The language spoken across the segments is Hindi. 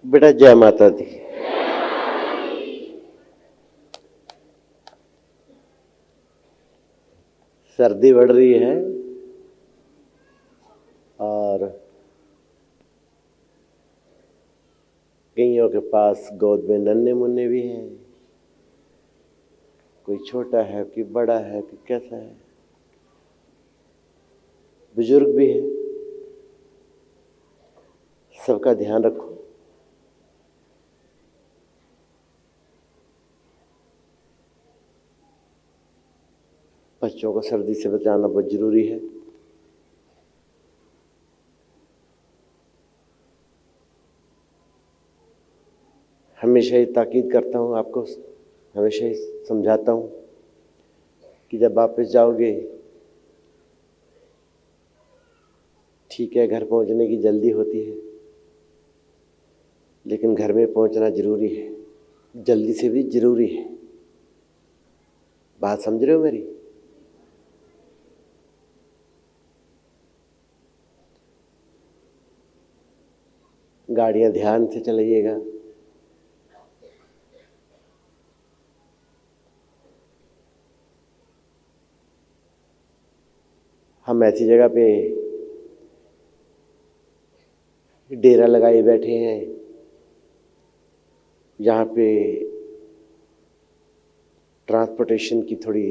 बेटा जय माता दी। सर्दी बढ़ रही है और कईयों के पास गोद में नन्हे मुन्ने भी हैं। कोई छोटा है कि बड़ा है कि कैसा है, बुजुर्ग भी है। सबका ध्यान रखो। बच्चों को सर्दी से बचाना बहुत जरूरी है। हमेशा ही ताकीद करता हूँ आपको, हमेशा ही समझाता हूँ कि जब वापस जाओगे, ठीक है घर पहुँचने की जल्दी होती है, लेकिन घर में पहुँचना जरूरी है, जल्दी से भी जरूरी है। बात समझ रहे हो मेरी? गाड़ियाँ ध्यान से चलाइएगा। हम ऐसी जगह पे डेरा लगाए बैठे हैं जहाँ पे ट्रांसपोर्टेशन की थोड़ी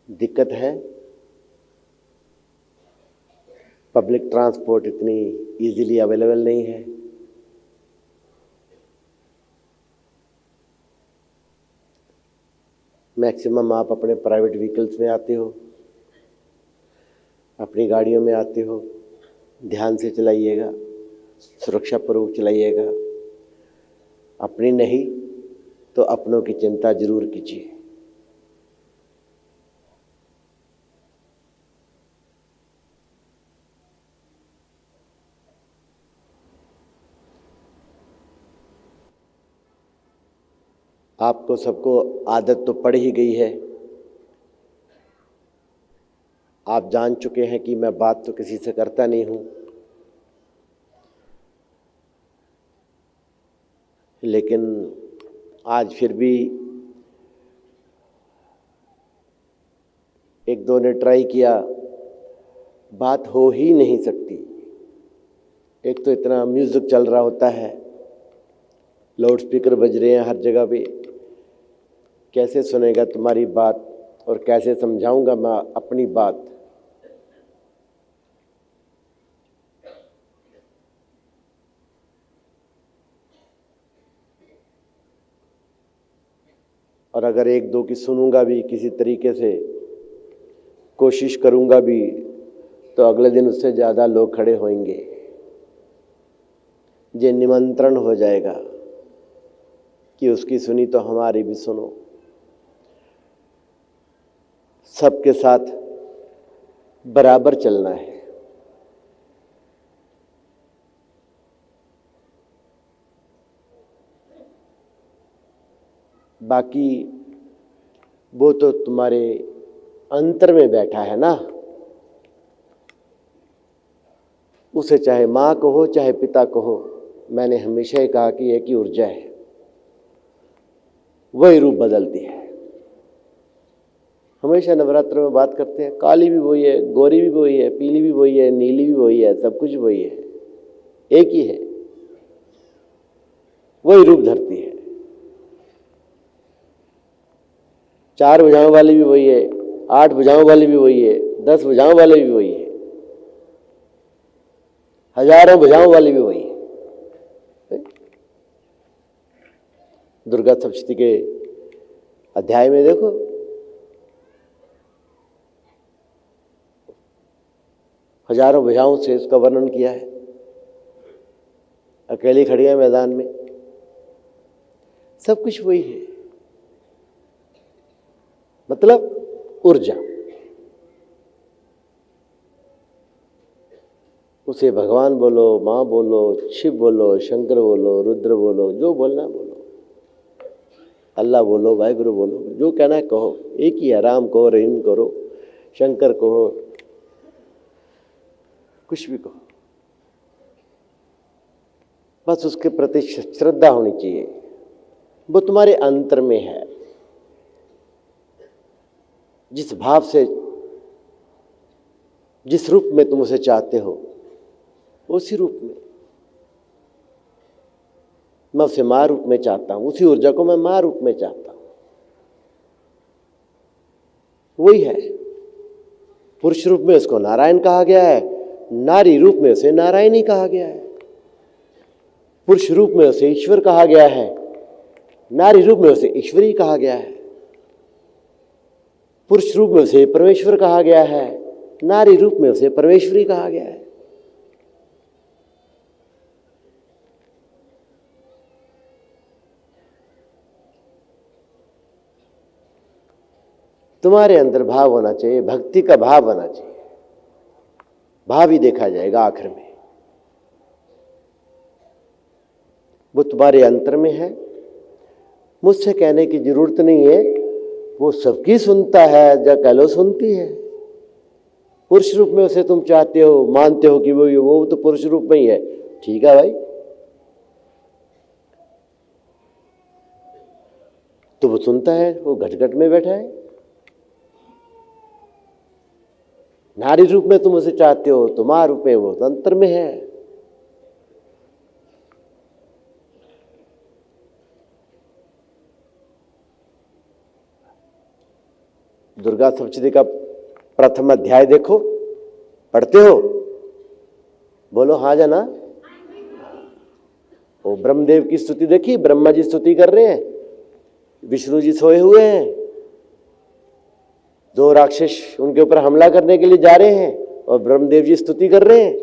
दिक्कत है। पब्लिक ट्रांसपोर्ट इतनी इजीली अवेलेबल नहीं है। मैक्सिमम आप अपने प्राइवेट व्हीकल्स में आते हो, अपनी गाड़ियों में आते हो। ध्यान से चलाइएगा, सुरक्षापूर्वक चलाइएगा। अपनी नहीं तो अपनों की चिंता जरूर कीजिए। आपको सबको आदत तो पड़ ही गई है। आप जान चुके हैं कि मैं बात तो किसी से करता नहीं हूं, लेकिन आज फिर भी एक दो ने ट्राई किया। बात हो ही नहीं सकती। एक तो इतना म्यूजिक चल रहा होता है, लाउड स्पीकर बज रहे हैं हर जगह पे। कैसे सुनेगा तुम्हारी बात और कैसे समझाऊंगा मैं अपनी बात? और अगर एक दो की सुनूंगा भी, किसी तरीके से कोशिश करूंगा भी, तो अगले दिन उससे ज़्यादा लोग खड़े होंगे। ये निमंत्रण हो जाएगा कि उसकी सुनी तो हमारी भी सुनो। सबके साथ बराबर चलना है। बाकी वो तो तुम्हारे अंतर में बैठा है ना। उसे चाहे माँ कहो चाहे पिता कहो, मैंने हमेशा ही कहा कि एक ही ऊर्जा है, वही रूप बदलती है। हमेशा नवरात्र में बात करते हैं, काली भी वही है, गोरी भी वही है, पीली भी वही है, नीली भी वही है, सब कुछ वही है, एक ही है, वही रूप धरती है। 4 भुजाओं वाली भी वही है, 8 भुजाओं वाली भी वही है, 10 भुजाओं वाली भी वही है, हजारों भुजाओं वाली भी वही है। दुर्गा सप्तशती के अध्याय में देखो, हजारों भुजाओं से इसका वर्णन किया है। अकेली खड़ी है मैदान में, सब कुछ वही है। मतलब ऊर्जा। उसे भगवान बोलो, माँ बोलो, शिव बोलो, शंकर बोलो, रुद्र बोलो, जो बोलना बोलो, अल्लाह बोलो, वाहिगुरु बोलो, जो कहना है कहो। एक ही है, राम कहो, रहीम करो, शंकर कहो, कुछ भी कहो। बस उसके प्रति श्रद्धा होनी चाहिए, वो तुम्हारे अंतर में है। जिस भाव से, जिस रूप में तुम उसे चाहते हो, उसी रूप में। मैं उसे मां रूप में चाहता हूं, उसी ऊर्जा को मैं मां रूप में चाहता हूं। वही है। पुरुष रूप में उसको नारायण कहा गया है, नारी रूप में उसे नारायणी कहा गया है। पुरुष रूप में उसे ईश्वर कहा गया है, नारी रूप में उसे ईश्वरी कहा गया है। पुरुष रूप में उसे परमेश्वर कहा गया है, नारी रूप में उसे परमेश्वरी कहा गया है। तुम्हारे अंदर भाव होना चाहिए, भक्ति का भाव होना चाहिए। भाव ही देखा जाएगा आखिर में, वो तुम्हारे अंतर में है। मुझसे कहने की जरूरत नहीं है, वो सबकी सुनता है, या कह लो सुनती है। पुरुष रूप में उसे तुम चाहते हो, मानते हो कि वो तो पुरुष रूप में ही है, ठीक है भाई, तो वो सुनता है, वो घट घट में बैठा है। नारी रूप में तुम उसे चाहते हो, तुम्हारे रूप में वो अंतर में है। दुर्गा सप्तशती का प्रथम अध्याय देखो, पढ़ते हो? बोलो हाँ जाना। वो ब्रह्मदेव की स्तुति देखी, ब्रह्मा जी स्तुति कर रहे हैं, विष्णु जी सोए हुए हैं, दो राक्षस उनके ऊपर हमला करने के लिए जा रहे हैं और ब्रह्मदेव जी स्तुति कर रहे हैं।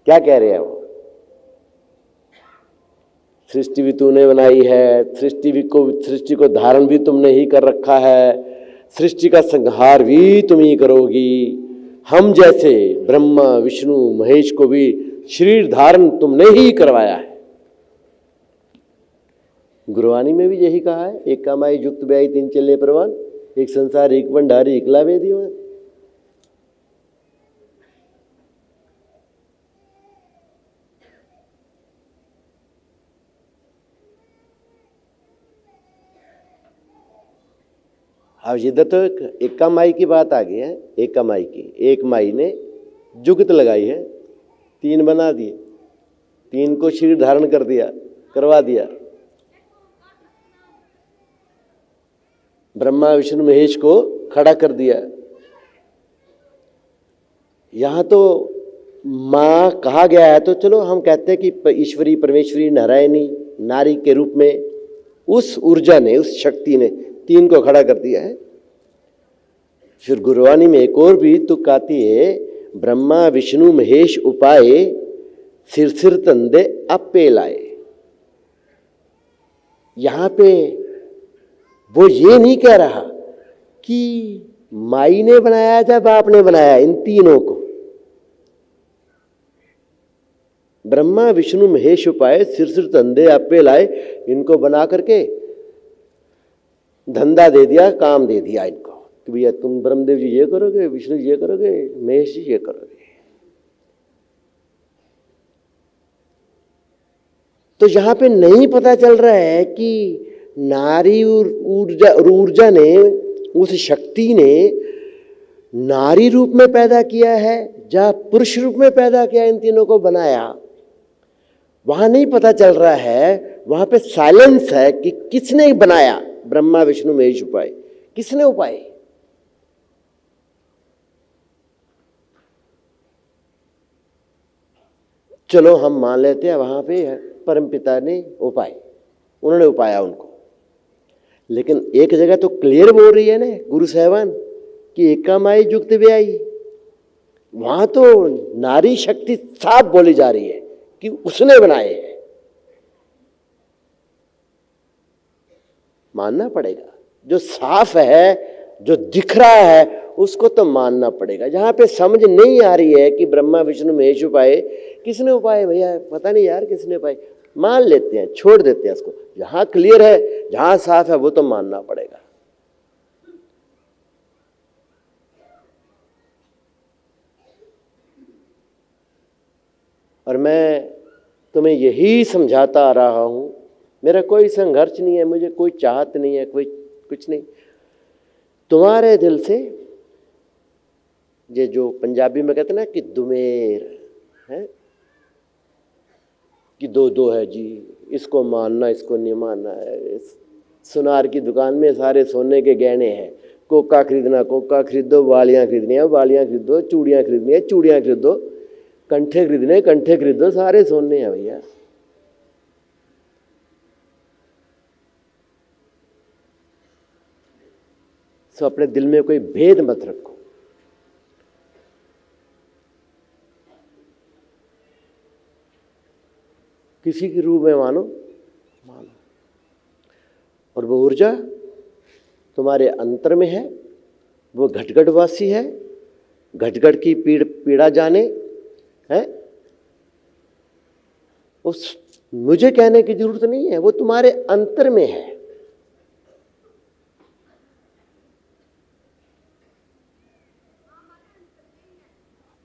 क्या कह रहे हैं वो? सृष्टि भी तूने बनाई है, सृष्टि को धारण भी तुमने ही कर रखा है, सृष्टि का संहार भी तुम ही करोगी। हम जैसे ब्रह्मा विष्णु महेश को भी शरीर धारण तुमने ही करवाया है। गुरवाणी में भी यही कहा है, एक कामाई युक्त ब्याई तीन चले परवान, एक संसार एक भंडारी एकला वेदीवान। अब इधर तो एक माई की बात आ गई है। एक माई की, एक माई ने जुगत लगाई है, तीन बना दिए, तीन को शरीर धारण कर दिया, करवा दिया। ब्रह्मा विष्णु महेश को खड़ा कर दिया। यहां तो मां कहा गया है, तो चलो हम कहते हैं कि ईश्वरी परमेश्वरी नारायणी नारी के रूप में उस ऊर्जा ने, उस शक्ति ने तीन को खड़ा कर दिया है। फिर गुरवाणी में एक और भी तुक आती है, ब्रह्मा विष्णु महेश उपाय सिर सिर तंदे अपे लाए। यहां पे वो ये नहीं कह रहा कि माई ने बनाया या बाप ने बनाया, इन तीनों को ब्रह्मा विष्णु महेश उपाय सिर सिर तंदे अपे लाए, इनको बना करके धंधा दे दिया, काम दे दिया इनको कि भैया तुम ब्रह्मदेव जी ये करोगे, विष्णु जी ये करोगे, महेश जी ये करोगे। तो यहां पे नहीं पता चल रहा है कि नारी ऊर्जा ने, उस शक्ति ने नारी रूप में पैदा किया है या पुरुष रूप में पैदा किया, इन तीनों को बनाया, वहां नहीं पता चल रहा है। वहां पे साइलेंस है कि किसने बनाया ब्रह्मा विष्णु महेश उपाय, किसने उपाय? चलो हम मान लेते हैं वहां पे परमपिता ने उपाय, उन्होंने उपाया उनको। लेकिन एक जगह तो क्लियर बोल रही है ना गुरु साहबान कि एकामाई युक्त व्याई, वहां तो नारी शक्ति साफ बोली जा रही है कि उसने बनाए हैं। मानना पड़ेगा, जो साफ है, जो दिख रहा है, उसको तो मानना पड़ेगा। जहां पे समझ नहीं आ रही है कि ब्रह्मा विष्णु महेश उपाय, किसने उपाय भैया पता नहीं यार किसने उपाय, मान लेते हैं, छोड़ देते हैं इसको। जहां क्लियर है, जहां साफ है, वो तो मानना पड़ेगा। और मैं तो मैं यही समझाता आ रहा हूँ, मेरा कोई संघर्ष नहीं है, मुझे कोई चाहत नहीं है, कोई कुछ नहीं। तुम्हारे दिल से ये जो पंजाबी में कहते ना कि दुमेर है कि दो दो है जी, इसको मानना इसको नहीं मानना है। सुनार की दुकान में सारे सोने के गहने हैं, कोका खरीदना कोका खरीदो, वालियाँ खरीदनी है वालियाँ खरीदो, चूड़ियाँ खरीदनी है चूड़ियाँ खरीदो, कंठे खरीदने कंठे खरीदो, सारे सोने हैं भैया। सो अपने दिल में कोई भेद मत रखो। किसी के रूप में मानो, और वो ऊर्जा तुम्हारे अंतर में है, वो घटघटवासी है, घटघट की पीड़ा जाने है। उस मुझे कहने की जरूरत नहीं है, वो तुम्हारे अंतर में है।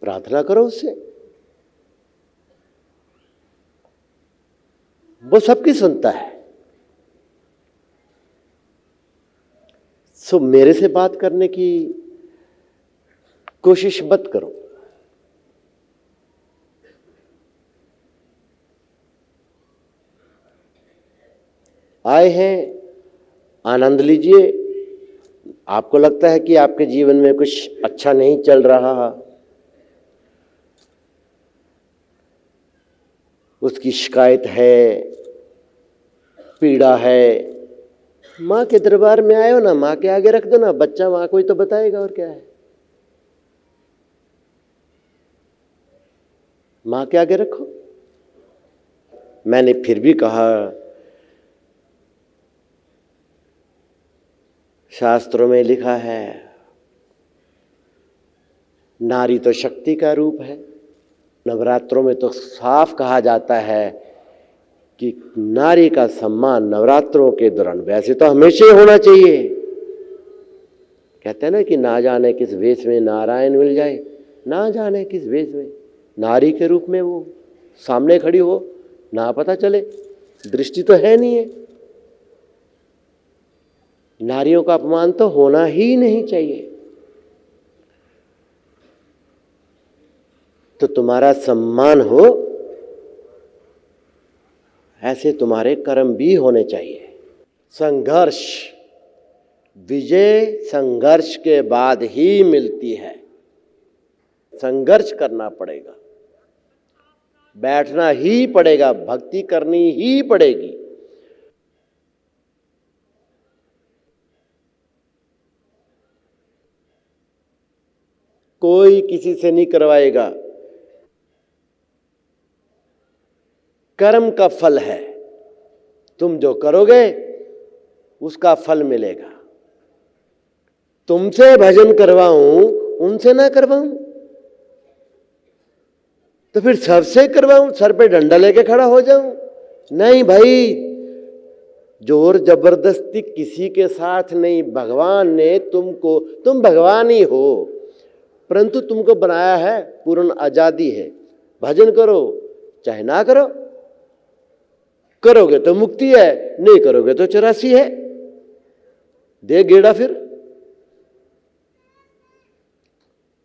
प्रार्थना करो उससे, वो सबकी सुनता है। सो मेरे से बात करने की कोशिश मत करो। आए हैं, आनंद लीजिए। आपको लगता है कि आपके जीवन में कुछ अच्छा नहीं चल रहा, उसकी शिकायत है, पीड़ा है, माँ के दरबार में आए हो ना, माँ के आगे रख दो ना, बच्चा माँ को ही तो बताएगा, और क्या है। माँ के आगे रखो। मैंने फिर भी कहा, शास्त्रों में लिखा है नारी तो शक्ति का रूप है। नवरात्रों में तो साफ कहा जाता है कि नारी का सम्मान नवरात्रों के दौरान वैसे तो हमेशा ही होना चाहिए। कहते हैं ना कि ना जाने किस वेश में नारायण मिल जाए, ना जाने किस वेश में नारी के रूप में वो सामने खड़ी हो, ना पता चले, दृष्टि तो है नहीं है। नारियों का अपमान तो होना ही नहीं चाहिए। तो तुम्हारा सम्मान हो, ऐसे तुम्हारे कर्म भी होने चाहिए। संघर्ष, विजय संघर्ष के बाद ही मिलती है। संघर्ष करना पड़ेगा, बैठना ही पड़ेगा, भक्ति करनी ही पड़ेगी। कोई किसी से नहीं करवाएगा। कर्म का फल है, तुम जो करोगे उसका फल मिलेगा। तुमसे भजन करवाऊं, उनसे ना करवाऊं तो फिर सबसे करवाऊं, सर पे डंडा लेके खड़ा हो जाऊं? नहीं भाई, जोर जबरदस्ती किसी के साथ नहीं। भगवान ने तुमको, तुम भगवान ही हो, परंतु तुमको बनाया है, पूर्ण आजादी है। भजन करो चाहे ना करो, करोगे तो मुक्ति है, नहीं करोगे तो 84 है। दे गेड़ा फिर।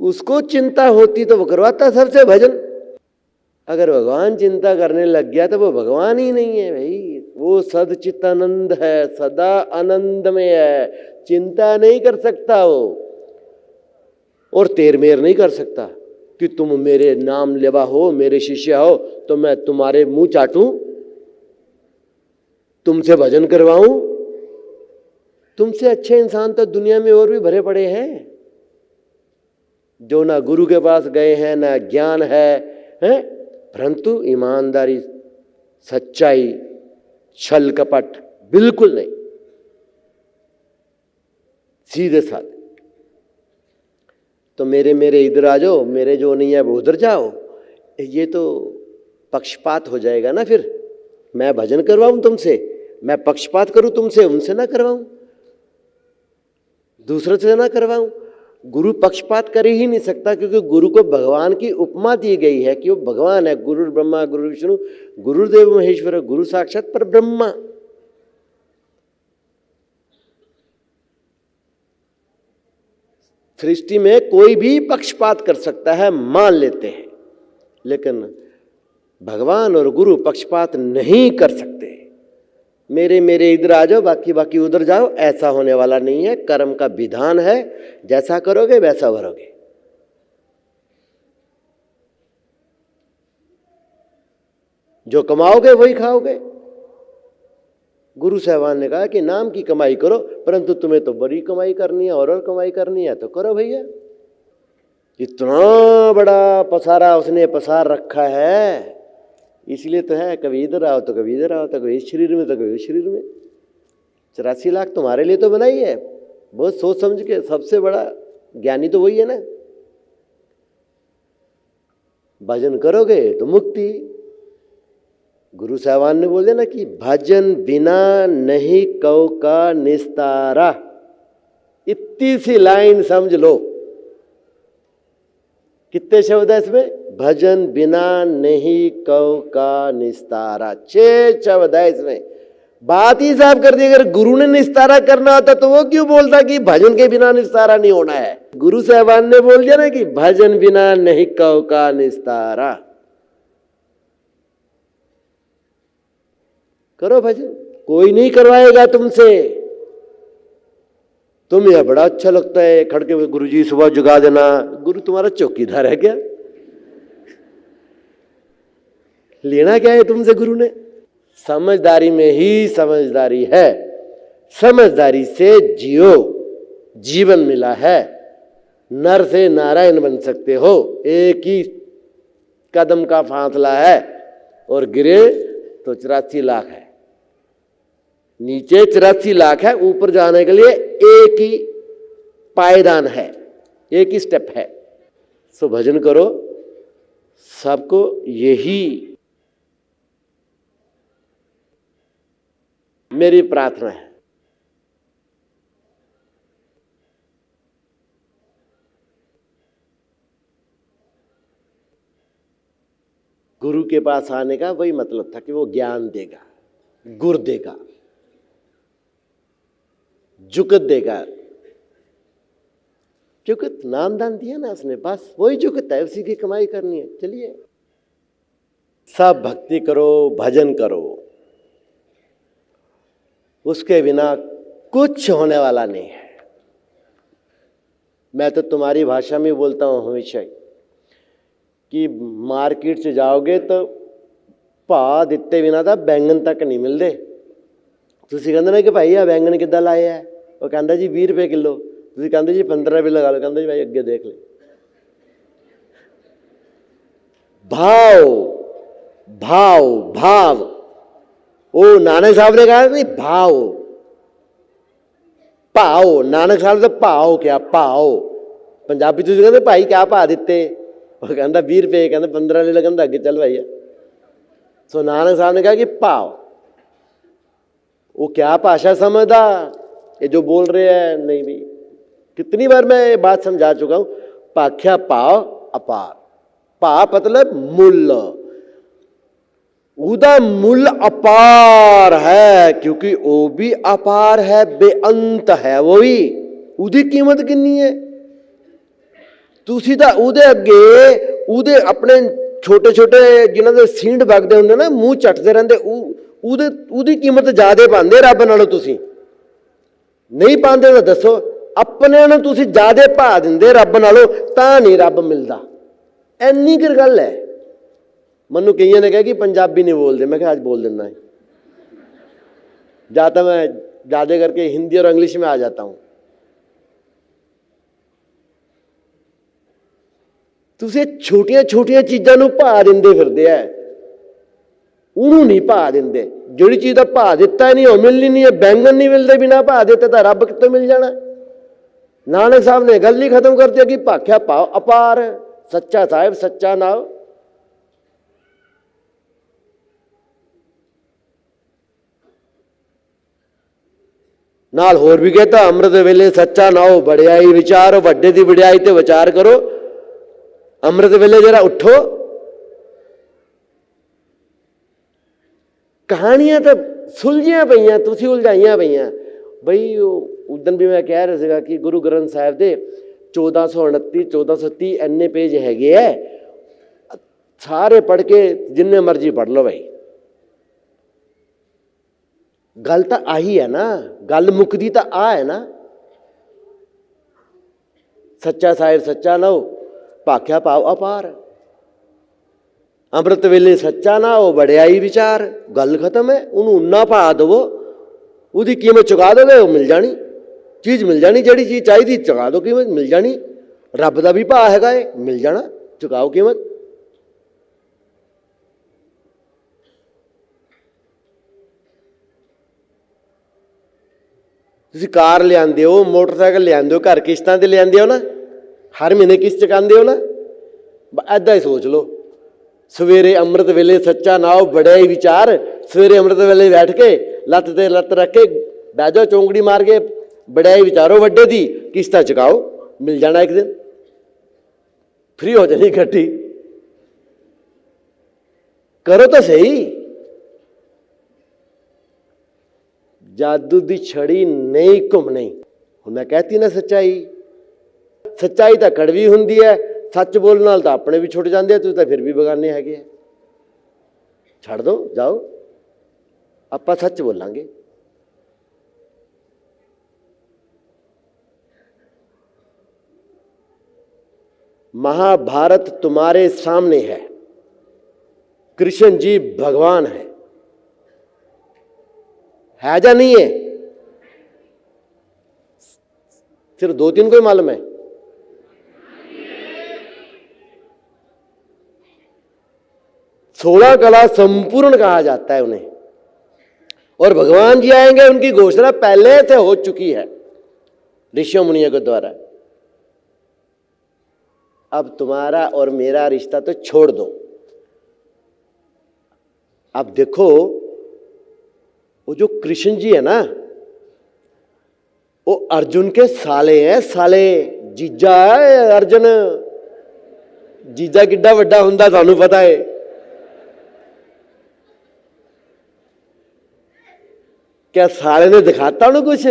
उसको चिंता होती तो वो करवाता सबसे भजन। अगर भगवान चिंता करने लग गया तो वो भगवान ही नहीं है भाई। वो सदचित्तानंद है, सदा आनंद में है, चिंता नहीं कर सकता वो, और तेर मेर नहीं कर सकता कि तुम मेरे नाम लेवा हो, मेरे शिष्य हो तो मैं तुम्हारे मुंह चाटूं, तुमसे भजन करवाऊं। तुमसे अच्छे इंसान तो दुनिया में और भी भरे पड़े हैं, जो ना गुरु के पास गए हैं, ना ज्ञान है, परंतु ईमानदारी, सच्चाई, छल कपट बिल्कुल नहीं, सीधे साधे। तो मेरे इधर आ जाओ, मेरे जो नहीं है वो उधर जाओ, ये तो पक्षपात हो जाएगा ना। फिर मैं भजन करवाऊं तुमसे, मैं पक्षपात करूं तुमसे, उनसे ना करवाऊं, दूसरों से ना करवाऊं। गुरु पक्षपात कर ही नहीं सकता, क्योंकि गुरु को भगवान की उपमा दी गई है कि वो भगवान है। गुरु ब्रह्मा गुरु विष्णु गुरुदेव महेश्वर, गुरु साक्षात पर ब्रह्मा। सृष्टि में कोई भी पक्षपात कर सकता है, मान लेते हैं, लेकिन भगवान और गुरु पक्षपात नहीं कर सकते। मेरे मेरे इधर आ जाओ, बाकी बाकी उधर जाओ, ऐसा होने वाला नहीं है। कर्म का विधान है, जैसा करोगे वैसा भरोगे। जो कमाओगे वही खाओगे। गुरु साहबान ने कहा कि नाम की कमाई करो, परंतु तुम्हें तो बड़ी कमाई करनी है और कमाई करनी है तो करो भैया। इतना बड़ा पसारा उसने पसार रखा है, इसलिए तो है कभी इधर आओ तो कभी इधर आओ, तो कभी इस शरीर में तो कभी उस शरीर में। 84 लाख तुम्हारे लिए तो बनाई है, बहुत सोच समझ के। सबसे बड़ा ज्ञानी तो वही है ना। भजन करोगे तो मुक्ति। गुरु साहबान ने बोल दिया ना कि भजन बिना नहीं कौ का निस्तारा। इतनी सी लाइन समझ लो। कितने शब्द है इसमें? भजन बिना नहीं कौ का निस्तारा। 6 शब्द है इसमें। बात ही साफ कर दी। अगर गुरु ने निस्तारा करना होता तो वो क्यों बोलता कि भजन के बिना निस्तारा नहीं होना है? गुरु साहबान ने बोल दिया ना कि भजन बिना नहीं कौ का निस्तारा। करो भजन, कोई नहीं करवाएगा तुमसे। तुम्हें बड़ा अच्छा लगता है खड़के गुरु जी सुबह जगा देना। गुरु तुम्हारा चौकीदार है क्या? लेना क्या है तुमसे गुरु ने? समझदारी में ही समझदारी है। समझदारी से जियो, जीवन मिला है। नर से नारायण बन सकते हो। एक ही कदम का फासला है, और गिरे तो 84 लाख है। नीचे 84 लाख है, ऊपर जाने के लिए एक ही पायदान है, एक ही स्टेप है। सो भजन करो, सबको यही मेरी प्रार्थना है। गुरु के पास आने का वही मतलब था कि वो ज्ञान देगा, गुर देगा, जुगत देगा। जुगत नाम दान दिया ना उसने, बस वही जुगत है, उसी की कमाई करनी है। चलिए सब भक्ति करो, भजन करो, उसके बिना कुछ होने वाला नहीं है। मैं तो तुम्हारी भाषा में बोलता हूं हमेशा कि मार्केट से जाओगे तो भा दिते बिना तो बैंगन तक नहीं मिलते। तुसी कहंदे ना कि भाई आ बैंगन किद्दां लाए है? वो कहता जी 20 रुपए किलो। तुसी कहंदे जी 15 रुपए लगा लो। कहंदा जी भाई अगे देख ले। भाव भाव भाव, ओ नानक साहब ने कहा नहीं भाव भाव। नानक साहब से भाव क्या? भाव पंजाबी तुसी कहंदे भाई क्या भा दिते? वो कहता 20 रुपए, कहते 15 ले लो। कहता अगे चल भाई। सो नानक साहब ने कहा कि भाव। वो क्या भाषा समझदा ये जो बोल रहे हैं? नहीं भाई, कितनी बार मैं ये बात समझा चुका हूं। पाख्या पाव अपार। पा मतलब मूल्य, उदा मूल्य अपार है, क्योंकि वो भी अपार है, बेअंत है। वो भी उदी कीमत कितनी है? तुसी तो उदे अगे उदे अपने छोटे छोटे जिन्हों के सींड वगदे होंगे ना, मूँह चटते रहते, उदी कीमत ज्यादा पाते रब नालों। तुसी नहीं पाते तो दसो। अपने नूं तुसी ज्यादा भा दिंदे रब नालों, तां नहीं रब मिलता। इन्नी कर गल है। मनु कईयां ने कहा कि पंजाबी नहीं बोलते। मैं आज बोल देना है, जाता मैं ज्यादा करके हिंदी और इंग्लिश में आ जाता हूं। तुसी छोटिया छोटिया चीज़ों नूं भा दिंदे फिरदे है, उन्होंने नहीं भा दिंदे। जिहड़ी चीज़ का भा दिता नहीं वो मिलनी नहीं है। बैंगन नहीं मिलते बिना भा दिते तो रब कितों मिल जाना? नानक साहब ने गल ही खत्म कर दिया कि भाख्या पाओ अपार। सच्चा साहिब सच्चा नाव। नाल होर भी कहता अमृत वेले सच्चा नाओ बड़ियाई विचारो, वड्डे दी वड्याई ते विचार करो। अमृत वेले जरा उठो। कहानियां तो सुलझियां पईयां, तुसी उलझाइयां पईयां बई। उदन भी मैं कह रहा सीगा कि गुरु ग्रंथ साहिब दे 1429 1430 इन्ने पेज हैगे है, सारे पढ़ के जिन्ने मर्जी पढ़ लो भाई। गल तो आही है ना, गल मुकदी तो आ है ना। सच्चा साहिर सच्चा ना हो, भाख्या पाओ अपार। अमृत वेले सच्चा ना हो बड़ियाई विचार, गल खत्म है। उन्होंने उन्ना भा दवो, उसकी कीमत चुका दोगे, वो मिल जानी चीज, मिल जानी। जिहड़ी चीज चाहिए चुका दो, कीमत मिल जानी। रब का भी भा हैगा, मिल जाना, चुकाओ कीमत। तुसीं कार लिआंदे हो, मोटरसाइकिल लिआंदे हो, घर किश्तां ते लिआंदे हो ना, हर महीने किश्त चुकांदे हो ना। ऐदा ही सोच लो, सवेरे अमृत वेले सच्चा नाओ बड़ियाई विचार। सवेरे अमृत वेले बैठ के लत्त ते लत्त रख के बैठ जाओ, चौंकड़ी मार के बड़ियाई विचारो वड्डे दी, किश्तां चुकाओ, मिल जाना एक दिन, फ्री हो जानी गड्डी। करो तो सही। जादू दी छड़ी नहीं घुमनी। हुण मैं कहती ना सच्चाई, सच्चाई तो कड़वी हुंदी है, सच बोलने नाल तो अपने भी छुट जाते, तुसीं तो फिर भी बेगाने हैगे। छड़ दो, जाओ, आपां सच बोलांगे। महाभारत तुम्हारे सामने है, कृष्ण जी भगवान है या नहीं है? सिर्फ 2-3 को ही मालूम है। सोलह कला संपूर्ण कहा जाता है उन्हें, और भगवान जी आएंगे, उनकी घोषणा पहले से हो चुकी है ऋषियों मुनियों के द्वारा। अब तुम्हारा और मेरा रिश्ता तो छोड़ दो। अब देखो, वो जो कृष्ण जी है ना, वो अर्जुन के साले हैं, साले। जीजा है अर्जुन। जीजा किड्डा वड्डा हुंदा सानू पता है। क्या साले ने दिखाता उन्होंने कुछ?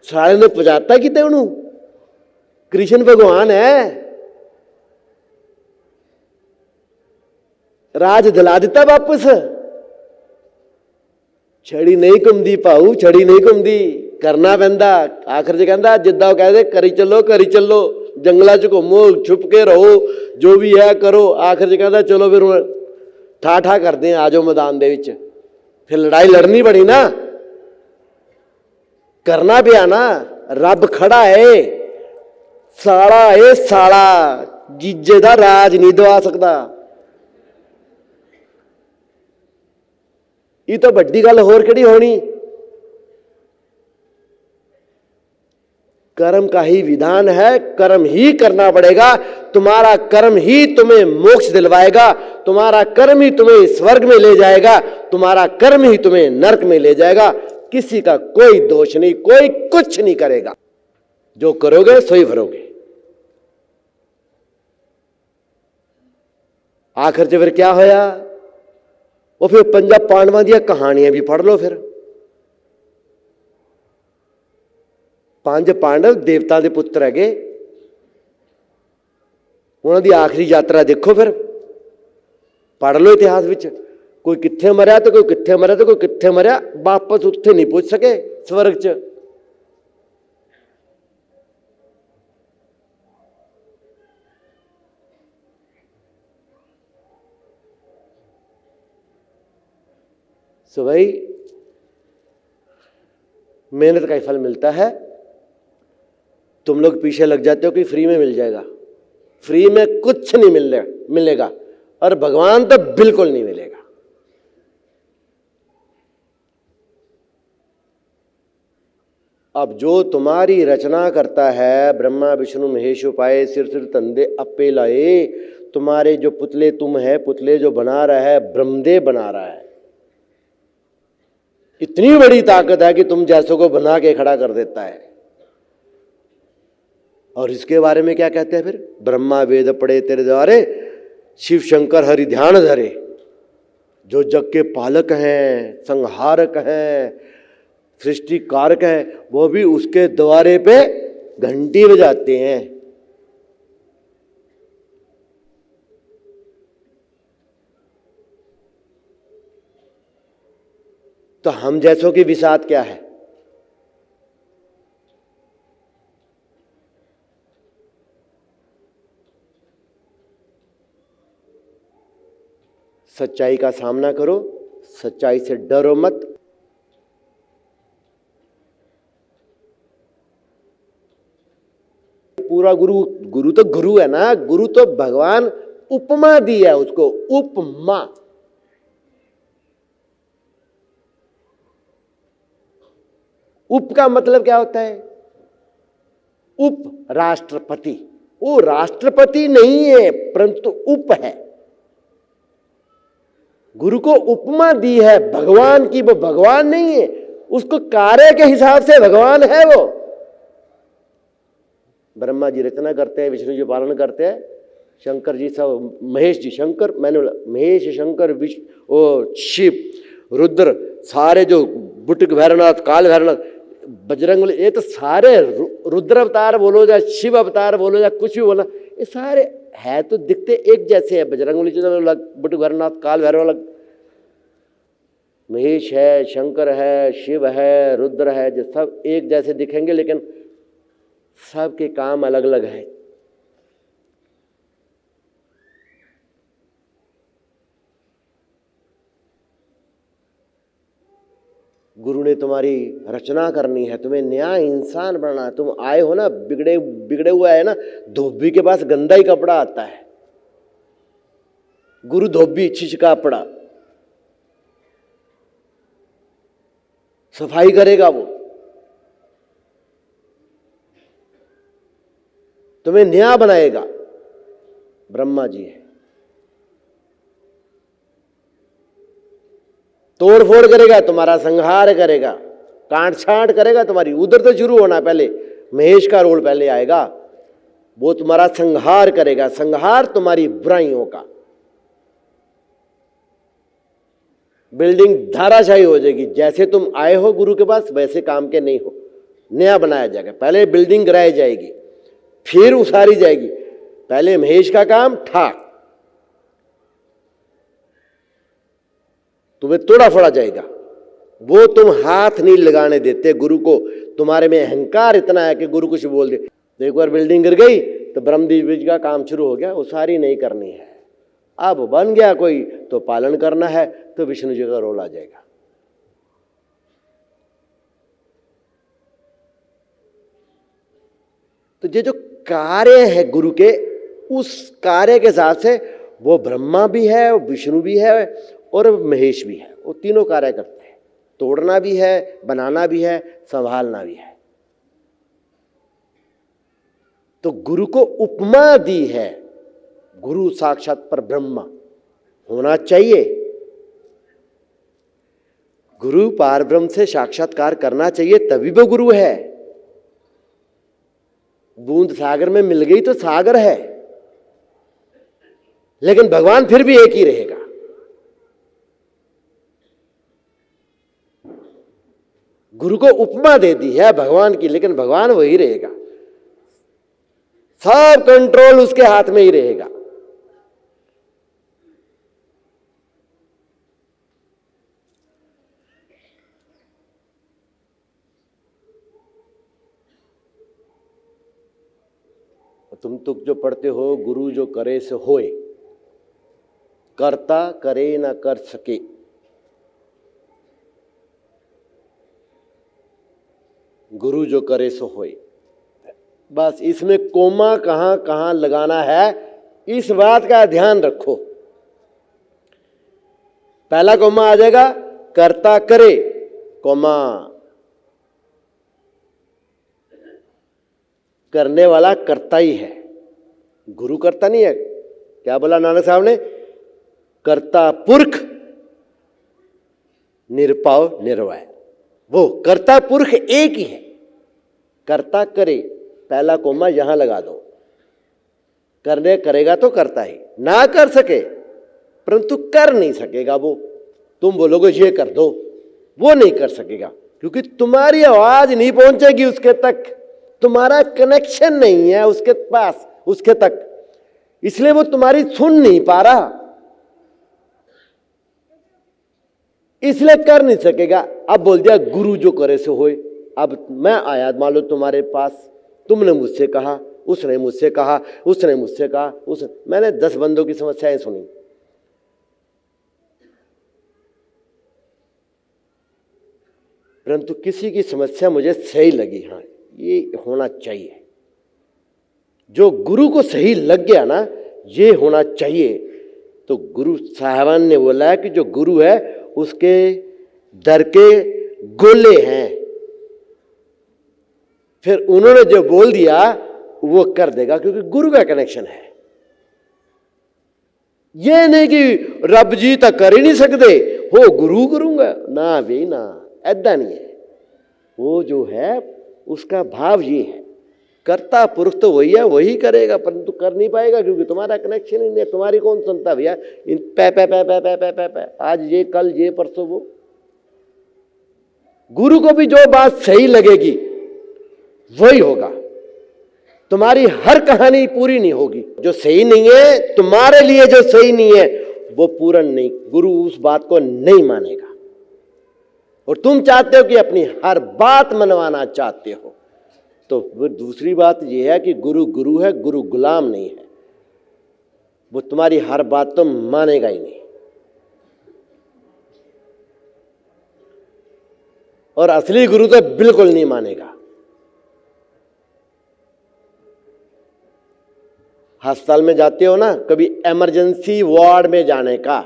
साले ने पहुंचाता किते उन्होंने? कृष्ण भगवान है, राज दिला दिता वापस। छड़ी नहीं घुमदी भाऊ, छड़ी नहीं घुमदी, करना पैंदा। आखिर च कहंदा जिद्दां वो कहदे करी चलो, करी चलो, जंगलों च घूमो, छुप के रहो, जो भी है करो। आखिर च कहंदा चलो फिर ठा ठा करते हैं, आ जाओ मैदान दे विच। फिर लड़ाई लड़नी पड़ी ना, करना पिया ना। रब खड़ा है, साला है साला, जीजे दा राज नहीं दवा सकता। ये तो बड़ी गल होर किहड़ी होनी। कर्म का ही विधान है, कर्म ही करना पड़ेगा। तुम्हारा कर्म ही तुम्हें मोक्ष दिलवाएगा, तुम्हारा कर्म ही तुम्हें स्वर्ग में ले जाएगा, तुम्हारा कर्म ही तुम्हें नरक में ले जाएगा। किसी का कोई दोष नहीं, कोई कुछ नहीं करेगा। जो करोगे सोई भरोगे। आखिर च फिर क्या होया? वो फिर 5 पांडवां दी कहानियां भी पढ़ लो। फिर 5 पांडव देवता के पुत्र है, उन्होंने आखिरी यात्रा देखो, फिर पढ़ लो इतिहास विच। कोई कित्थे मरिया तो कोई कित्थे मरिया तो कोई कित्थे मरिया, वापस उत्थे नहीं पहुंच सके स्वर्ग च। सो भाई, मेहनत का ही फल मिलता है। तुम लोग पीछे लग जाते हो कि फ्री में मिल जाएगा। फ्री में कुछ नहीं मिलेगा, और भगवान तो बिल्कुल नहीं मिलेगा। अब जो तुम्हारी रचना करता है, ब्रह्मा विष्णु महेश उपाय सिर सिर तंदे अपे लाए। तुम्हारे जो पुतले तुम है, पुतले जो बना रहा है, ब्रह्मदेव बना रहा है। इतनी बड़ी ताकत है कि तुम जैसों को बना के खड़ा कर देता है। और इसके बारे में क्या कहते हैं फिर? ब्रह्मा वेद पढ़े तेरे द्वारे, शिव शंकर हरि ध्यान धरे। जो जग के पालक हैं, संहारक हैं, सृष्टि कारक हैं, वो भी उसके द्वारे पे घंटी बजाते हैं। तो हम जैसों की विसात क्या है? सच्चाई का सामना करो, सच्चाई से डरो मत। पूरा गुरु तो गुरु है ना, गुरु तो भगवान उपमा दी है उसको, उपमा। उप का मतलब क्या होता है? उप राष्ट्रपति। वो राष्ट्रपति नहीं है परंतु उप है। गुरु को उपमा दी है भगवान की, वो भगवान नहीं है, उसको कार्य के हिसाब से भगवान है वो। ब्रह्मा जी रचना करते हैं, विष्णु जी पालन करते हैं, शंकर जी सब, महेश जी, शंकर मैंने बोला महेश, शंकर, विष्णु, ओ शिव, रुद्र, सारे जो बुटक भैरवनाथ, काल भैरवनाथ, बजरंग, ये तो सारे रुद्र अवतार बोलो या शिव अवतार बोलो या कुछ भी बोला, ये सारे है तो दिखते एक जैसे है। बजरंग अलग, बुटक भैरवनाथ, काल भैरव अलग, महेश है, शंकर है, शिव है, रुद्र है, जो सब एक जैसे दिखेंगे लेकिन सबके काम अलग अलग है। गुरु ने तुम्हारी रचना करनी है, तुम्हें नया इंसान बनना है। तुम आए हो ना बिगड़े हुआ है ना, धोबी के पास गंदा ही कपड़ा आता है, गुरु धोबी छिचका कपड़ा सफाई करेगा, वो तुम्हें नया बनाएगा। ब्रह्मा जी है, तोड़ फोड़ करेगा, तुम्हारा संहार करेगा, काट छांट करेगा तुम्हारी। उधर तो शुरू होना, पहले महेश का रोल पहले आएगा, वो तुम्हारा संहार करेगा, संहार तुम्हारी बुराइयों का। बिल्डिंग धाराशाही हो जाएगी। जैसे तुम आए हो गुरु के पास वैसे काम के नहीं हो, नया बनाया जाएगा। पहले बिल्डिंग गिराई जाएगी, फिर उसारी जाएगी। पहले महेश का काम ठाक, तुम्हें तोड़ा फोड़ा जाएगा, वो तुम हाथ नहीं लगाने देते गुरु को। तुम्हारे में अहंकार इतना है कि गुरु कुछ बोल दे तो एक बार बिल्डिंग गिर गई तो ब्रह्मदेव जी का काम शुरू हो गया, उसारी नहीं करनी है। अब बन गया कोई तो पालन करना है, तो विष्णु जी का रोल आ जाएगा। तो ये जो कार्य है गुरु के, उस कार्य के हिसाब से वो ब्रह्मा भी है, विष्णु भी है और महेश भी है। वो तीनों कार्य करते हैं, तोड़ना भी है, बनाना भी है, संभालना भी है। तो गुरु को उपमा दी है, गुरु साक्षात पर ब्रह्मा होना चाहिए। गुरु पार ब्रह्म से साक्षात्कार करना चाहिए, तभी वो गुरु है। बूंद सागर में मिल गई तो सागर है, लेकिन भगवान फिर भी एक ही रहेगा। गुरु को उपमा दे दी है भगवान की, लेकिन भगवान वही रहेगा, सब कंट्रोल उसके हाथ में ही रहेगा। तुम तो जो पढ़ते हो, गुरु जो करे सो होए, करता करे ना कर सके। गुरु जो करे सो होए, बस इसमें कोमा कहां कहां लगाना है, इस बात का ध्यान रखो। पहला कोमा आ जाएगा, करता करे, कोमा, करने वाला करता ही है, गुरु करता नहीं है। क्या बोला नानक साहब ने? करता पुरख निरपाव निर्वय। वो कर्ता पुरुष एक ही है। कर्ता करे, पहला कोमा यहां लगा दो। करने करेगा तो करता ही, ना कर सके परंतु कर नहीं सकेगा वो। तुम बोलोगे ये कर दो, वो नहीं कर सकेगा, क्योंकि तुम्हारी आवाज नहीं पहुंचेगी उसके तक, तुम्हारा कनेक्शन नहीं है उसके पास, उसके तक, इसलिए वो तुम्हारी सुन नहीं पा रहा, इसलिए कर नहीं सकेगा। अब बोल दिया गुरु जो करे सो होए। अब मैं आया मान लो तुम्हारे पास, तुमने मुझसे कहा, उसने मुझसे कहा, उसने मुझसे कहा, मैंने 10 बंदों की समस्याएं सुनी। परंतु किसी की समस्या मुझे सही लगी, हाँ ये होना चाहिए। जो गुरु को सही लग गया ना, ये होना चाहिए, तो गुरु साहबान ने बोला है कि जो गुरु है उसके दर के गोले हैं। फिर उन्होंने जो बोल दिया वो कर देगा, क्योंकि गुरु का कनेक्शन है। ये नहीं कि रब जी तो कर ही नहीं सकते, हो गुरु करूंगा ना भी ना, ऐसा नहीं है। वो जो है उसका भाव ये है, कर्ता पुरुष तो वही है, वही करेगा, परंतु कर नहीं पाएगा क्योंकि तुम्हारा कनेक्शन ही नहीं है। तुम्हारी कौन सुनता भैया, इन पै पै पै पै पै पै पै पै, आज ये कल ये परसों वो। गुरु को भी जो बात सही लगेगी वही होगा। तुम्हारी हर कहानी पूरी नहीं होगी, जो सही नहीं है तुम्हारे लिए, जो सही नहीं है वो पूर्ण नहीं, गुरु उस बात को नहीं मानेगा। और तुम चाहते हो कि अपनी हर बात मनवाना चाहते हो, तो फिर दूसरी बात यह है कि गुरु गुरु है, गुरु गुलाम नहीं है। वो तुम्हारी हर बात तो मानेगा ही नहीं। और असली गुरु तो बिल्कुल नहीं मानेगा। अस्पताल में जाते हो ना, कभी इमरजेंसी वार्ड में जाने का,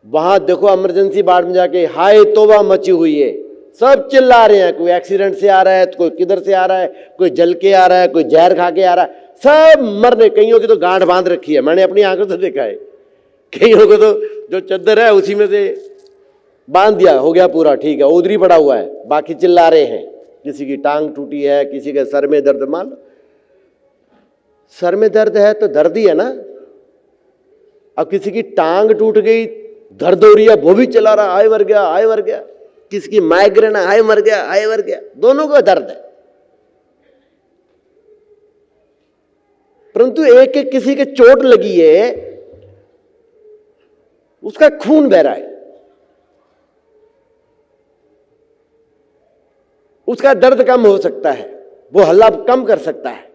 वहां देखो इमरजेंसी वार्ड में जाके हाय तौबा मची हुई है, सब चिल्ला रहे हैं। कोई एक्सीडेंट से आ रहा है, कोई किधर से आ रहा है, कोई जल के आ रहा है, कोई जहर खा के आ रहा है, सब मरने। कईयों की तो गांठ बांध रखी है, मैंने अपनी आंखों से देखा है। कईयों को तो जो चद्दर है उसी में से बांध दिया, हो गया पूरा ठीक है, उधरी पड़ा हुआ है, बाकी चिल्ला रहे हैं। किसी की टांग टूटी है, किसी के सर में दर्द, मान लो सर में दर्द है तो दर्द ही है ना। अब किसी की टांग टूट गई, दर्द हो रही है, वो भी चला रहा, आए मर गया, आए मर गया। किसी की माइग्रेन है, आए मर गया, आए मर गया, दोनों को दर्द है। परंतु एक एक किसी के चोट लगी है, उसका खून बह रहा है, उसका दर्द कम हो सकता है, वो हल्ला कम कर सकता है।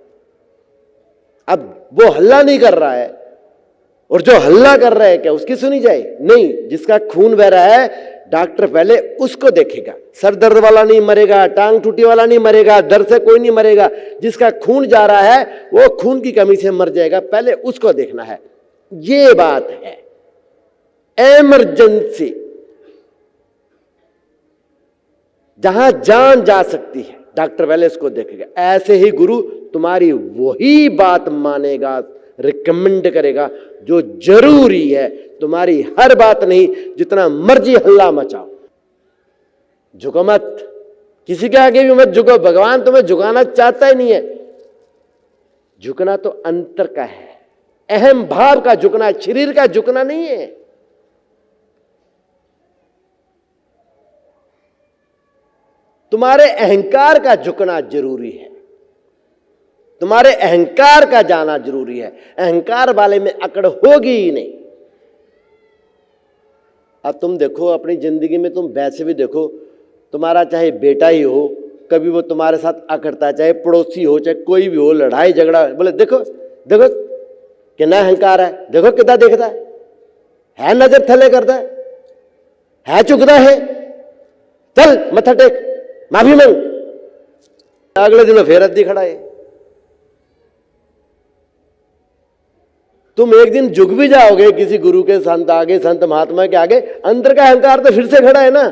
अब वो हल्ला नहीं कर रहा है, और जो हल्ला कर रहा है क्या उसकी सुनी जाए? नहीं। जिसका खून बह रहा है, डॉक्टर पहले उसको देखेगा। सर दर्द वाला नहीं मरेगा, टांग टूटी वाला नहीं मरेगा, दर्द से कोई नहीं मरेगा। जिसका खून जा रहा है वो खून की कमी से मर जाएगा, पहले उसको देखना है। ये बात है इमरजेंसी, जहां जान जा सकती है, डॉक्टर पहले इसको देखेगा। ऐसे ही गुरु तुम्हारी वही बात मानेगा, रिकमेंड करेगा जो जरूरी है, तुम्हारी हर बात नहीं। जितना मर्जी हल्ला मचाओ, झुको मत, किसी के आगे भी मत झुको। भगवान तुम्हें झुकाना चाहता ही नहीं है। झुकना तो अंतर का है, अहम भाव का झुकना, शरीर का झुकना नहीं है। तुम्हारे अहंकार का झुकना जरूरी है, तुम्हारे अहंकार का जाना जरूरी है। अहंकार वाले में अकड़ होगी ही नहीं। अब तुम देखो अपनी जिंदगी में, तुम वैसे भी देखो, तुम्हारा चाहे बेटा ही हो, कभी वो तुम्हारे साथ अकड़ता है, चाहे पड़ोसी हो, चाहे कोई भी हो, लड़ाई झगड़ा, बोले देखो देखो कितना अहंकार है, देखो कितना देखता है नजर थले करता है चुकता है, चल मत्था टेक, माफी मांग, अगले दिन फिर अद्दी खड़ा है। तुम एक दिन झुक भी जाओगे किसी गुरु के संत आगे, संत महात्मा के आगे, अंदर का अहंकार तो फिर से खड़ा है ना।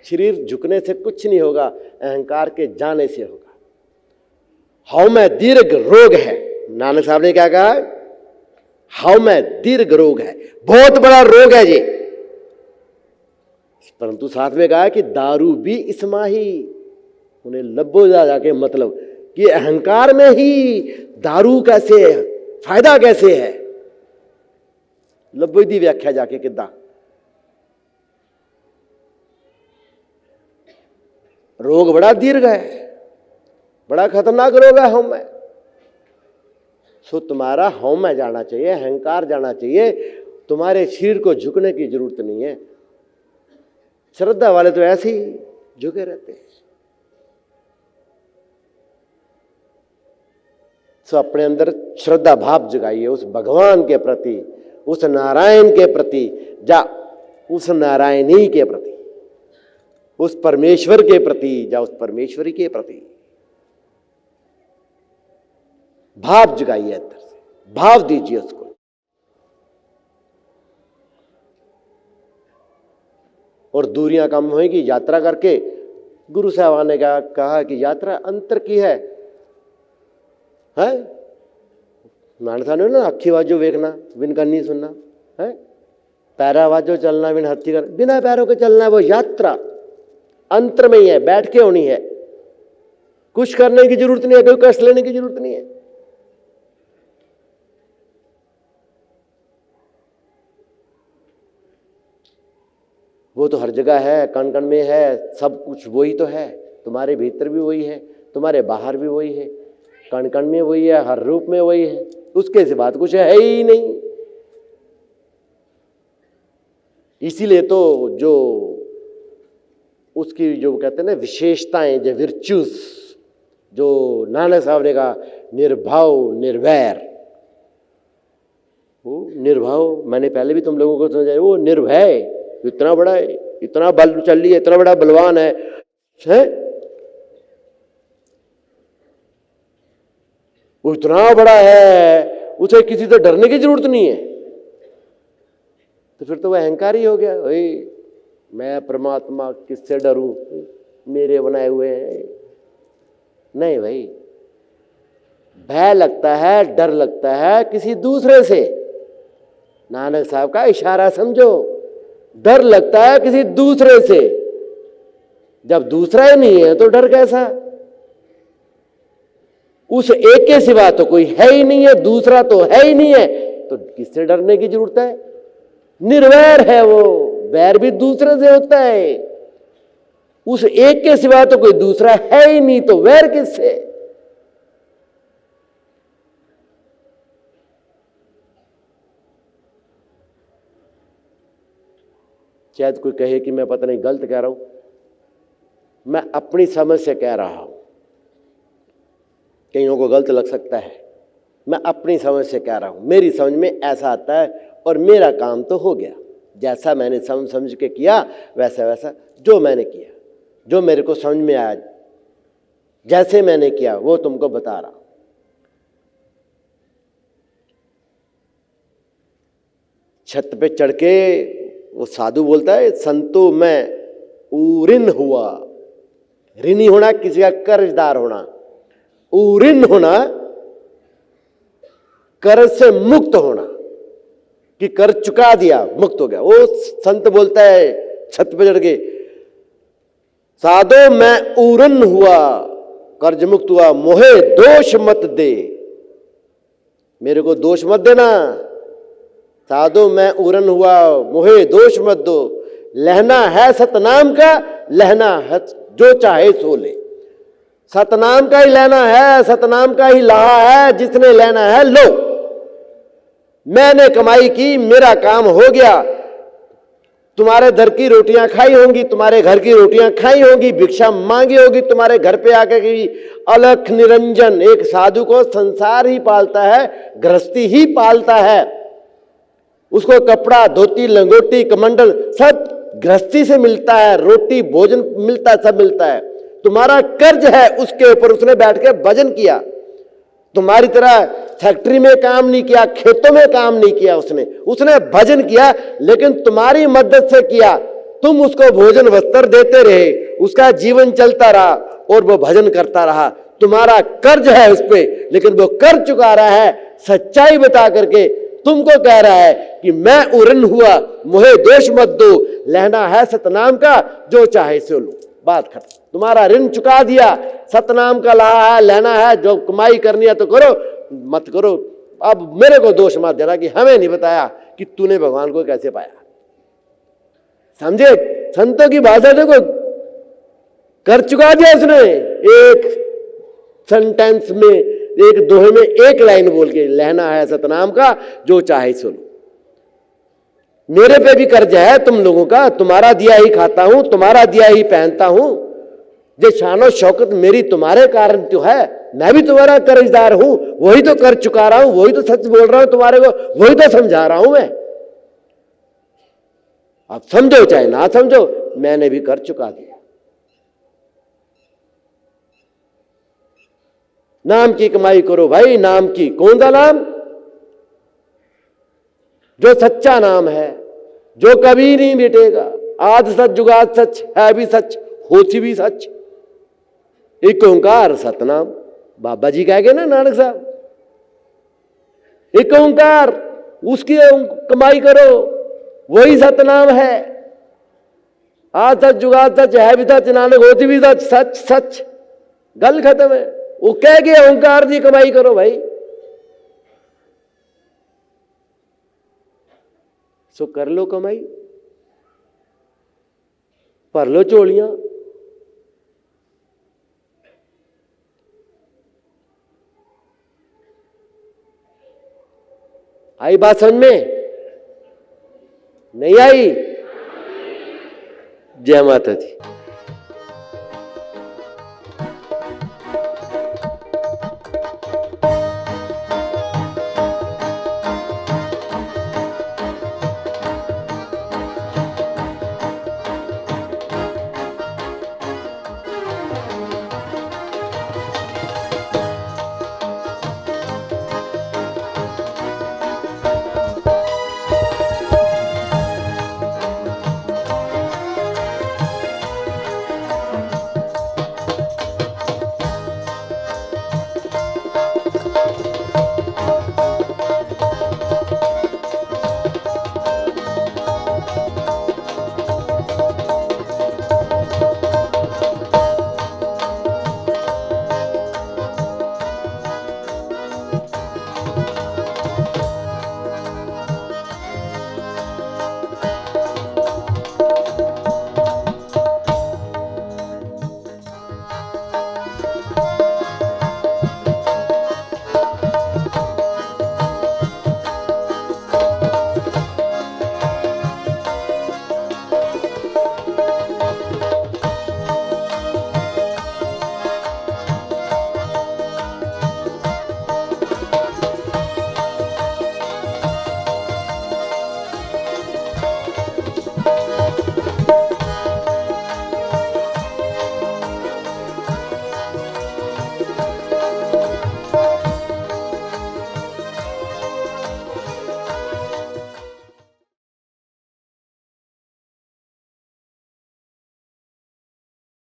शरीर झुकने से कुछ नहीं होगा, अहंकार के जाने से होगा। हाउ में दीर्घ रोग है, नानक साहब ने क्या कहा? हाउ में दीर्घ रोग है, बहुत बड़ा रोग है ये। परंतु साथ में कहा कि दारू भी इसमाही, उन्हें लब्बो जा जाके मतलब कि अहंकार में ही दारू कैसे है, फायदा कैसे है, लब्बो दी व्याख्या जाके किदा रोग बड़ा दीर्घ है, बड़ा खतरनाक रोग है हौम में। सो तुम्हारा हौम में जाना चाहिए, अहंकार जाना चाहिए, तुम्हारे शरीर को झुकने की जरूरत नहीं है। श्रद्धा वाले तो ऐसे ही झुके रहते हैं। सो अपने अंदर श्रद्धा भाव जगाइए उस भगवान के प्रति, उस नारायण के प्रति, जा उस नारायणी के प्रति, उस परमेश्वर के प्रति, जा उस परमेश्वरी के प्रति भाव जगाइए, अंदर से भाव दीजिए उसको। और दूरियां कम होगी यात्रा करके। गुरु साहब ने कहा कि यात्रा अंतर की है मानसा ने ना अखी वाजो वेखना बिन करनी सुनना है, पैरा वाजो चलना बिन हथी कर, बिना पैरों के चलना, वो यात्रा अंतर में ही है, बैठ के होनी है, कुछ करने की जरूरत नहीं है, कोई कष्ट लेने की जरूरत नहीं है। वो तो हर जगह है, कण कण में है, सब कुछ वही तो है, तुम्हारे भीतर भी वही है, तुम्हारे बाहर भी वही है, कण कण में वही है, हर रूप में वही है, उसके से बात कुछ है ही नहीं। इसीलिए तो जो उसकी जो कहते हैं ना विशेषताएं, जो विर्च्यूज, जो नानक साहब ने कहा निर्भाव निर्वैर, वो निर्भाव मैंने पहले भी तुम लोगों को समझाया, वो निर्भय, इतना बड़ा है, इतना बल चल रही है, इतना बड़ा बलवान है, वो इतना बड़ा है, उसे किसी से डरने की जरूरत नहीं है। तो फिर तो वह अहंकार ही हो गया, भाई मैं परमात्मा किससे डरूं, मेरे बनाए हुए हैं। नहीं भाई, भय लगता है, डर लगता है किसी दूसरे से। नानक साहब का इशारा समझो, डर लगता है किसी दूसरे से। जब दूसरा ही नहीं है तो डर कैसा? उस एक के सिवा तो कोई है ही नहीं है, दूसरा तो है ही नहीं है, तो किससे डरने की जरूरत है? निर्वैर है वो, वैर भी दूसरे से होता है। उस एक के सिवा तो कोई दूसरा है ही नहीं, तो वैर किससे? शायद कोई कहे कि मैं पता नहीं गलत कह रहा हूं, मैं अपनी समझ से कह रहा हूं, कईयों को गलत लग सकता है, मैं अपनी समझ से कह रहा हूं। मेरी समझ में ऐसा आता है और मेरा काम तो हो गया, जैसा मैंने समझ के किया वैसा वैसा जो मैंने किया, जो मेरे को समझ में आया, जैसे मैंने किया वो तुमको बता रहा हूं। छत पे चढ़ के वो साधु बोलता है, संतो मैं ऊरिन हुआ। ऋणी होना किसी का कर्जदार होना, ऊरिन होना कर्ज से मुक्त होना, कि कर्ज चुका दिया, मुक्त हो गया। वो संत बोलता है छत पे चढ़ के, साधो मैं ऊरन हुआ, कर्ज मुक्त हुआ, मोहे दोष मत दे, मेरे को दोष मत देना। साधो मैं ऊरन हुआ, मोहे दोष मत दो। लहना है सतनाम का, लहना है जो चाहे सो ले। सतनाम का ही लेना है, सतनाम का ही लहा है, जिसने लेना है लो। मैंने कमाई की, मेरा काम हो गया। तुम्हारे दर की रोटियां खाई होंगी, तुम्हारे घर की रोटियां खाई होंगी, भिक्षा मांगी होगी तुम्हारे घर पे आके की। अलख निरंजन, एक साधु को संसार ही पालता है, गृहस्थी ही पालता है। उसको कपड़ा, धोती, लंगोटी, कमंडल सब गृहस्थी से मिलता है, रोटी, भोजन मिलता है, सब मिलता है। तुम्हारा कर्ज है उसके ऊपर, उसने बैठ के भजन किया। तुम्हारी तरह फैक्ट्री में काम नहीं किया, खेतों में काम नहीं किया, उसने भजन किया, लेकिन तुम्हारी मदद से किया। तुम उसको भोजन वस्त्र देते रहे, उसका जीवन चलता रहा और वो भजन करता रहा। तुम्हारा कर्ज है उस पर, लेकिन वो कर्ज चुका रहा है सच्चाई बता करके। तुमको कह रहा है कि मैं उरन हुआ, मुझे दोष मत दो, लेना है सतनाम का, जो चाहे सो लो। बात खत्म। तुम्हारा ऋण चुका दिया, सतनाम का लहा है, लेना है, जो कमाई करनी है तो करो, मत करो। अब मेरे को दोष मत देना कि हमें नहीं बताया कि तूने भगवान को कैसे पाया। समझे? संतों की भाषा देखो, कर चुका दिया उसने एक सेंटेंस में, एक दोहे में, एक लाइन बोल के, लेना है सतनाम का, जो चाहे सो लो। मेरे पे भी कर्ज है तुम लोगों का, तुम्हारा दिया ही खाता हूं, तुम्हारा दिया ही पहनता हूं। जो शानो शौकत मेरी तुम्हारे कारण तो है, मैं भी तुम्हारा कर्जदार हूं, वही तो कर चुका रहा हूं, वही तो सच बोल रहा हूं तुम्हारे को, वही तो समझा रहा हूं मैं। आप समझो चाहे ना समझो, मैंने भी कर चुका दिया। नाम की कमाई करो भाई, नाम की। कौन सा नाम? जो सच्चा नाम है, जो कभी नहीं मिटेगा। आद सच जुगाद सच, है भी सच, होती भी सच। एक ओंकार सतनाम, बाबा जी कह गए ना नानक साहब। एक ओंकार, उसकी कमाई करो, वही सतनाम है। आद सच जुगाद सच, है भी सच, नानक होती भी सच, सच सच। गल खत्म है। वो कह गया ओंकार की कमाई करो भाई। सो कर लो कमाई, भर लो झोलियां। आई बात समझ में? नहीं आई? जय माता दी।